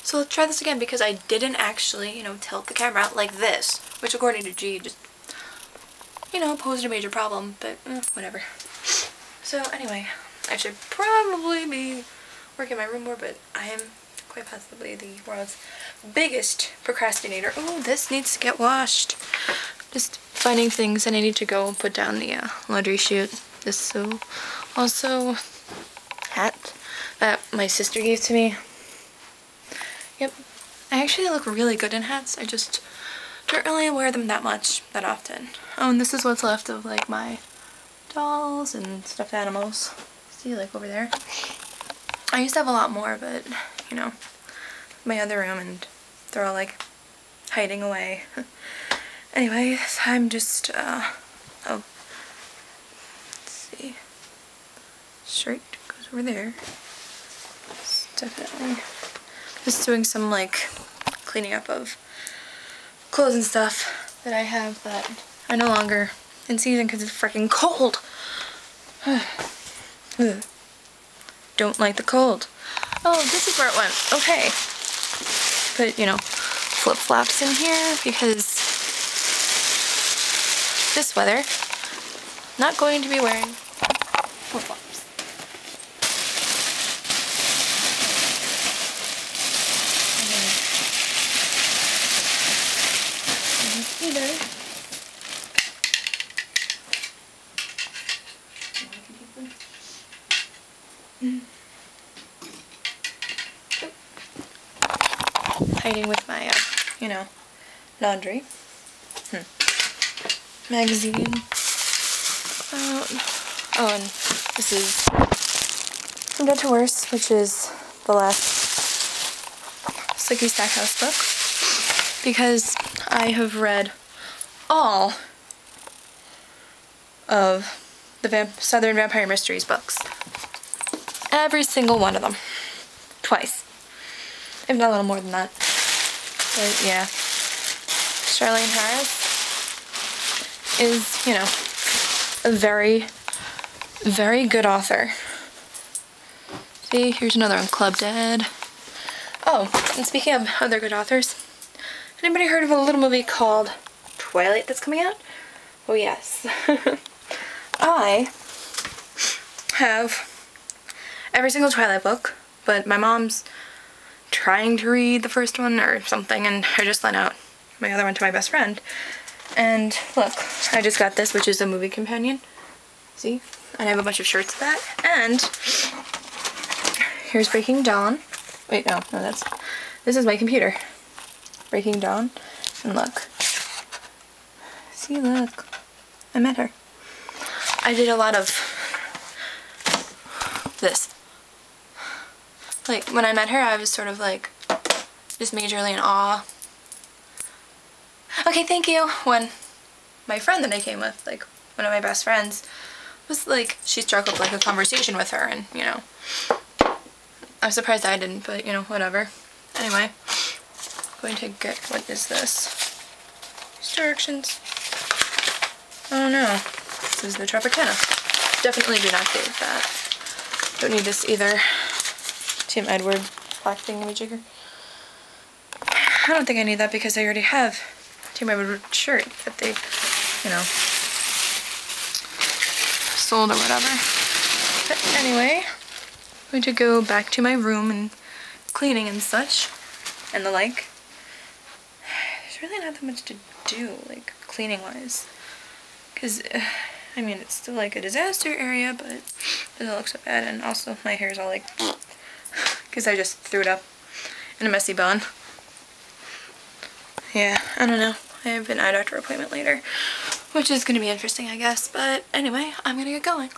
So let's try this again because I didn't actually, you know, tilt the camera out like this, which according to G just, you know, posed a major problem, but whatever. So anyway, I should probably be working in my room more, but I am quite possibly the world's biggest procrastinator. Oh, this needs to get washed. Just finding things, and I need to go put down the laundry chute. This so also hat that my sister gave to me. Yep, I actually look really good in hats. I just don't really wear them that often. Oh, and this is what's left of like my dolls and stuffed animals. See, like over there. I used to have a lot more, but you know, my other room, and they're all like hiding away. Anyway, I'm just oh, let's see, shirt goes over there. It's definitely just doing some like cleaning up of clothes and stuff that I have that are no longer in season because it's freaking cold. Don't like the cold. Oh, this is where it went. Okay. Put, you know, flip-flops in here because this weather, not going to be wearing flip-flops. Either. Hiding with my, you know, laundry. Magazine. Oh, and this is From Good to Worse, which is the last Slicky Stackhouse book, because I have read all of the Southern Vampire Mysteries books. Every single one of them. Twice. If not a little more than that. But yeah. Charlene Harris is, you know, a very, very good author. See, here's another one, Club Dead. Oh, and speaking of other good authors, anybody heard of a little movie called Twilight that's coming out? Oh yes. I have every single Twilight book, but my mom's trying to read the first one or something, and I just lent out my other one to my best friend. And look, I just got this, which is a movie companion. See? And I have a bunch of shirts of that. And here's Breaking Dawn. Wait, no, this is my computer. Breaking Dawn. And look. See, look. I met her. I did a lot of this. Like, when I met her, I was sort of like, just majorly in awe. Okay, thank you. When my friend that I came with, like, one of my best friends, was like, she struck up like a conversation with her, and, you know, I'm surprised I didn't, but, you know, whatever. Anyway, I'm going to get, what is this? These directions. Oh no, this is the Tropicana. Definitely do not get that. Don't need this either. Tim Edward black thingamajigger. I don't think I need that because I already have Tim Edward shirt that they, you know, sold or whatever. But anyway, I'm going to go back to my room and cleaning and such and the like. There's really not that much to do, like, cleaning wise. Because, I mean, it's still like a disaster area, but it doesn't look so bad. And also, my hair's all like, because I just threw it up in a messy bun. Yeah, I don't know. I have an eye doctor appointment later, which is going to be interesting, I guess. But anyway, I'm going to get going.